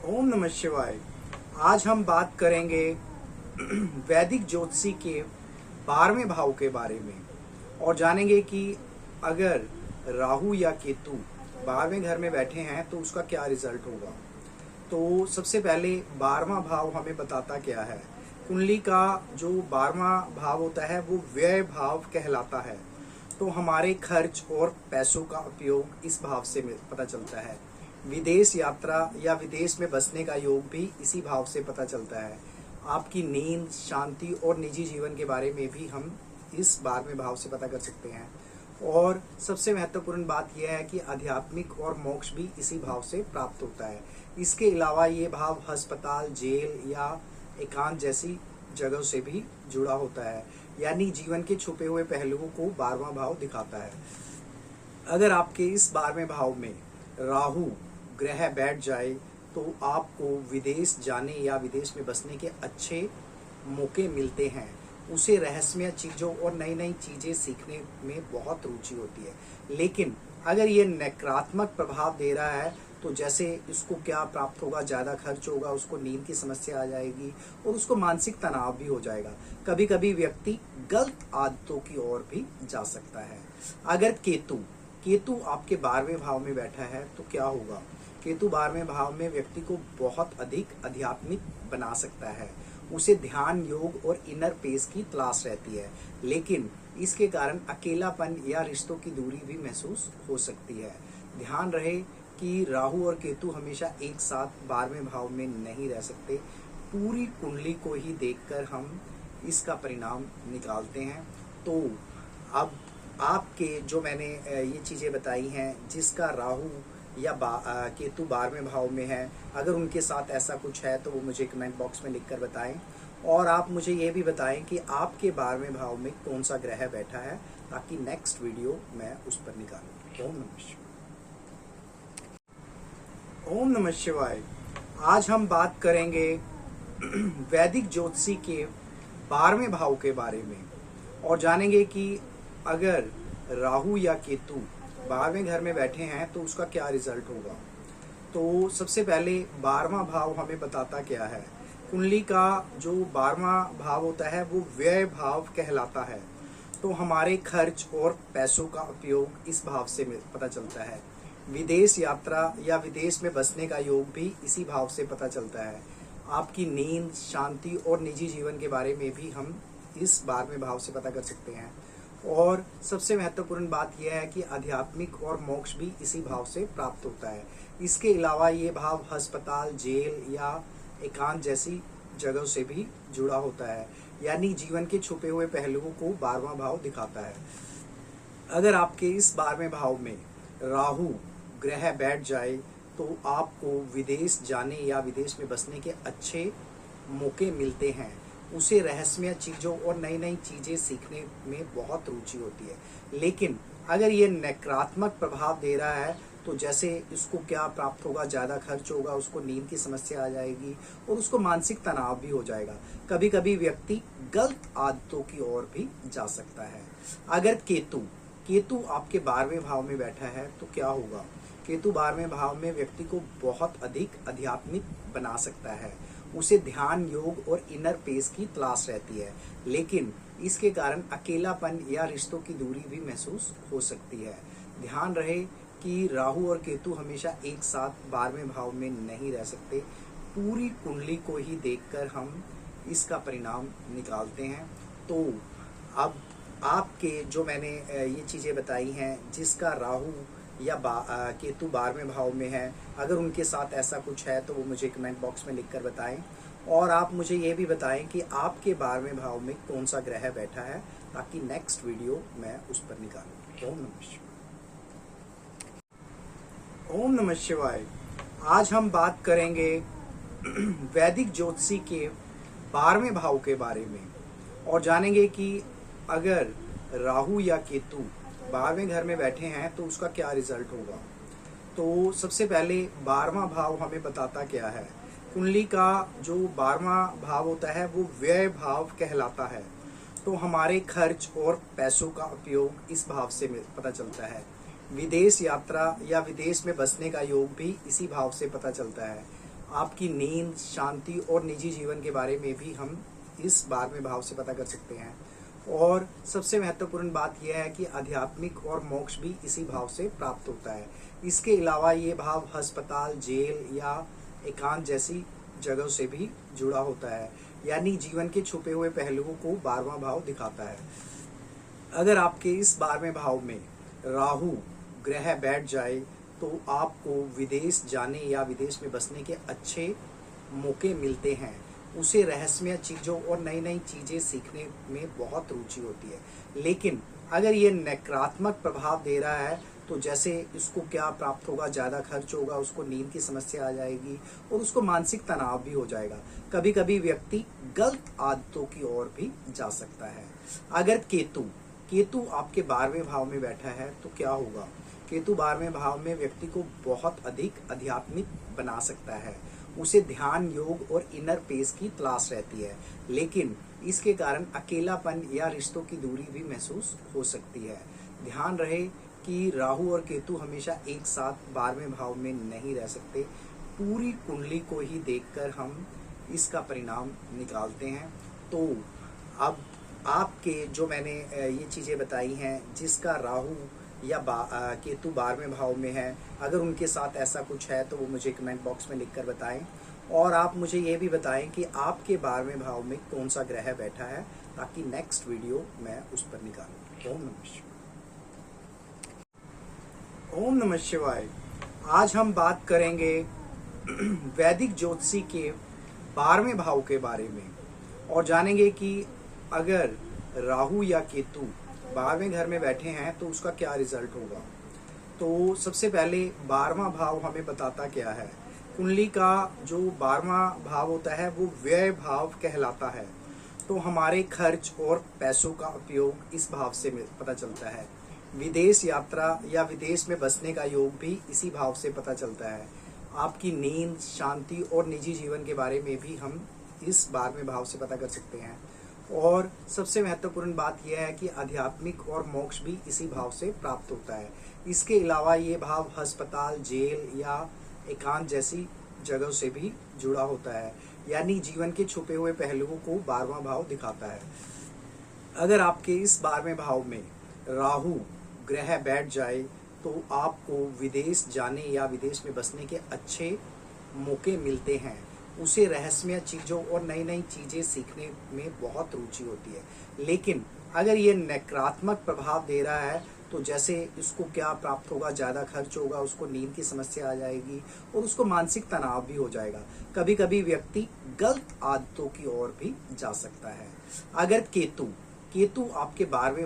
ओम नमः शिवाय। आज हम बात करेंगे वैदिक ज्योतिषी के 12वें भाव के बारे में और जानेंगे कि अगर राहु या केतु 12वें घर में बैठे हैं तो उसका क्या रिजल्ट होगा। तो सबसे पहले 12वां भाव हमें बताता क्या है। कुंडली का जो 12वां भाव होता है वो व्यय भाव कहलाता है। तो हमारे खर्च और पैसों का उपयोग इस भाव से पता चलता है। विदेश यात्रा या विदेश में बसने का योग भी इसी भाव से पता चलता है। आपकी नींद, शांति और निजी जीवन के बारे में भी हम इस 12वें भाव से पता कर सकते हैं। और सबसे महत्वपूर्ण बात यह है कि आध्यात्मिक और मोक्ष भी इसी भाव से प्राप्त होता है। इसके अलावा ये भाव अस्पताल, जेल या एकांत जैसी जगहों से भी जुड़ा होता है, यानी जीवन के छुपे हुए पहलुओं को 12वां भाव दिखाता है। अगर आपके इस 12वें भाव में राहु ग्रह बैठ जाए तो आपको विदेश जाने या विदेश में बसने के अच्छे मौके मिलते हैं। उसे रहस्यमय चीज़ों और नई नई चीज़ें सीखने में बहुत रुचि होती है। लेकिन अगर ये नकारात्मक प्रभाव दे रहा है तो जैसे इसको क्या प्राप्त होगा, ज़्यादा खर्च होगा, उसको नींद की समस्या आ जाएगी और उसको मानसिक तनाव भी हो जाएगा। कभी कभी व्यक्ति गलत आदतों की ओर भी जा सकता है। अगर केतु आपके 12वें भाव में बैठा है तो क्या होगा। केतु 12वें भाव में व्यक्ति को बहुत अधिक आध्यात्मिक बना सकता है। उसे ध्यान, योग और इनर पीस की तलाश रहती है, लेकिन इसके कारण अकेलापन या रिश्तों की दूरी भी महसूस हो सकती है। ध्यान रहे कि राहु और केतु हमेशा एक साथ 12वें भाव में नहीं रह सकते। पूरी कुंडली को ही देखकर हम इसका परिणाम निकालते हैं। तो अब आपके जो मैंने ये चीज़ें बताई हैं, जिसका राहु या केतु 12वें भाव में है, अगर उनके साथ ऐसा कुछ है तो वो मुझे कमेंट बॉक्स में लिखकर बताएं। और आप मुझे ये भी बताएं कि आपके 12वें भाव में कौन सा ग्रह बैठा है, ताकि नेक्स्ट वीडियो मैं उस पर निकालूं। ओम नमः शिवाय। ओम नमः शिवाय। आज हम बात करेंगे वैदिक ज्योतिषी के 12वें भाव के बारे में और जानेंगे कि अगर राहु या केतु 12वें घर में बैठे हैं तो उसका क्या रिजल्ट होगा। तो सबसे पहले 12वां भाव हमें बताता क्या है। कुंडली का जो 12वां भाव होता है वो व्यय भाव कहलाता है। तो हमारे खर्च और पैसों का उपयोग इस भाव से पता चलता है। विदेश यात्रा या विदेश में बसने का योग भी इसी भाव से पता चलता है। आपकी नींद, शांति और निजी जीवन के बारे में भी हम इस 12वें भाव से पता कर सकते हैं। और सबसे महत्वपूर्ण बात यह है कि आध्यात्मिक और मोक्ष भी इसी भाव से प्राप्त होता है। इसके अलावा ये भाव अस्पताल, जेल या एकांत जैसी जगहों से भी जुड़ा होता है, यानी जीवन के छुपे हुए पहलुओं को 12वां भाव दिखाता है। अगर आपके इस 12वें भाव में राहु ग्रह बैठ जाए तो आपको विदेश जाने या विदेश में बसने के अच्छे मौके मिलते हैं। उसे रहस्यमय चीज़ों और नई नई चीज़ें सीखने में बहुत रुचि होती है। लेकिन अगर ये नकारात्मक प्रभाव दे रहा है तो जैसे इसको क्या प्राप्त होगा, ज़्यादा खर्च होगा, उसको नींद की समस्या आ जाएगी और उसको मानसिक तनाव भी हो जाएगा। कभी कभी व्यक्ति गलत आदतों की ओर भी जा सकता है। अगर केतु आपके 12वें भाव में बैठा है तो क्या होगा। केतु 12वें भाव में व्यक्ति को बहुत अधिक आध्यात्मिक बना सकता है। उसे ध्यान, योग और इनर पीस की तलाश रहती है, लेकिन इसके कारण अकेलापन या रिश्तों की दूरी भी महसूस हो सकती है। ध्यान रहे कि राहु और केतु हमेशा एक साथ 12वें भाव में नहीं रह सकते। पूरी कुंडली को ही देखकर हम इसका परिणाम निकालते हैं। तो अब आपके जो मैंने ये चीज़ें बताई हैं, जिसका राहु या केतु 12वें भाव में है, अगर उनके साथ ऐसा कुछ है तो वो मुझे कमेंट बॉक्स में लिखकर बताएं। और आप मुझे ये भी बताएं कि आपके 12वें भाव में कौन सा ग्रह बैठा है, ताकि नेक्स्ट वीडियो मैं उस पर निकालूं। ओम नमः शिवाय। ओम नमः शिवाय। आज हम बात करेंगे वैदिक ज्योतिषी के 12वें भाव के बारे में और जानेंगे कि अगर राहु या केतु 12वें घर में बैठे हैं तो उसका क्या रिजल्ट होगा। तो सबसे पहले 12वां भाव हमें बताता क्या है। कुंडली का जो 12वां भाव होता है वो व्यय भाव कहलाता है। तो हमारे खर्च और पैसों का उपयोग इस भाव से पता चलता है। विदेश यात्रा या विदेश में बसने का योग भी इसी भाव से पता चलता है। आपकी नींद, शांति और निजी जीवन के बारे में भी हम इस 12वें भाव से पता कर सकते हैं। और सबसे महत्वपूर्ण बात यह है कि आध्यात्मिक और मोक्ष भी इसी भाव से प्राप्त होता है। इसके अलावा ये भाव अस्पताल, जेल या एकांत जैसी जगहों से भी जुड़ा होता है, यानी जीवन के छुपे हुए पहलुओं को 12वां भाव दिखाता है। अगर आपके इस 12वें भाव में राहु ग्रह बैठ जाए तो आपको विदेश जाने या विदेश में बसने के अच्छे मौके मिलते हैं। उसे रहस्यमय चीज़ों और नई नई चीज़ें सीखने में बहुत रुचि होती है। लेकिन अगर ये नकारात्मक प्रभाव दे रहा है तो जैसे इसको क्या प्राप्त होगा, ज़्यादा खर्च होगा, उसको नींद की समस्या आ जाएगी और उसको मानसिक तनाव भी हो जाएगा। कभी कभी व्यक्ति गलत आदतों की ओर भी जा सकता है। अगर केतु आपके 12वें भाव में बैठा है तो क्या होगा? केतु 12वें भाव में व्यक्ति को बहुत अधिक आध्यात्मिक बना सकता है। उसे ध्यान, योग और इनर पीस की तलाश रहती है, लेकिन इसके कारण अकेलापन या रिश्तों की दूरी भी महसूस हो सकती है। ध्यान रहे कि राहु और केतु हमेशा एक साथ 12वें भाव में नहीं रह सकते। पूरी कुंडली को ही देखकर हम इसका परिणाम निकालते हैं। तो अब आपके जो मैंने ये चीज़ें बताई हैं, जिसका राहु या केतु 12वें भाव में है, अगर उनके साथ ऐसा कुछ है तो वो मुझे कमेंट बॉक्स में लिखकर बताएं। और आप मुझे ये भी बताएं कि आपके 12वें भाव में कौन सा ग्रह बैठा है, ताकि नेक्स्ट वीडियो मैं उस पर निकालूं। ओम नमः शिवाय। ओम नमः शिवाय। आज हम बात करेंगे वैदिक ज्योतिषी के 12वें भाव के बारे में और जानेंगे कि अगर राहु या केतु 12वें घर में बैठे हैं तो उसका क्या रिजल्ट होगा। तो सबसे पहले 12वां भाव हमें बताता क्या है। कुंडली का जो 12वां भाव होता है वो व्यय भाव कहलाता है। तो हमारे खर्च और पैसों का उपयोग इस भाव से पता चलता है। विदेश यात्रा या विदेश में बसने का योग भी इसी भाव से पता चलता है। आपकी नींद, शांति और निजी जीवन के बारे में भी हम इस 12वें भाव से पता कर सकते हैं। और सबसे महत्वपूर्ण बात यह है कि आध्यात्मिक और मोक्ष भी इसी भाव से प्राप्त होता है। इसके अलावा ये भाव अस्पताल, जेल या एकांत जैसी जगहों से भी जुड़ा होता है, यानी जीवन के छुपे हुए पहलुओं को 12वां भाव दिखाता है। अगर आपके इस 12वें भाव में राहु ग्रह बैठ जाए तो आपको विदेश जाने या विदेश में बसने के अच्छे मौके मिलते हैं। उसे रहस्यमय चीज़ों और नई नई चीज़ें सीखने में बहुत रुचि होती है। लेकिन अगर ये नकारात्मक प्रभाव दे रहा है तो जैसे इसको क्या प्राप्त होगा, ज़्यादा खर्च होगा, उसको नींद की समस्या आ जाएगी और उसको मानसिक तनाव भी हो जाएगा। कभी कभी व्यक्ति गलत आदतों की ओर भी जा सकता है। अगर केतु आपके 12वें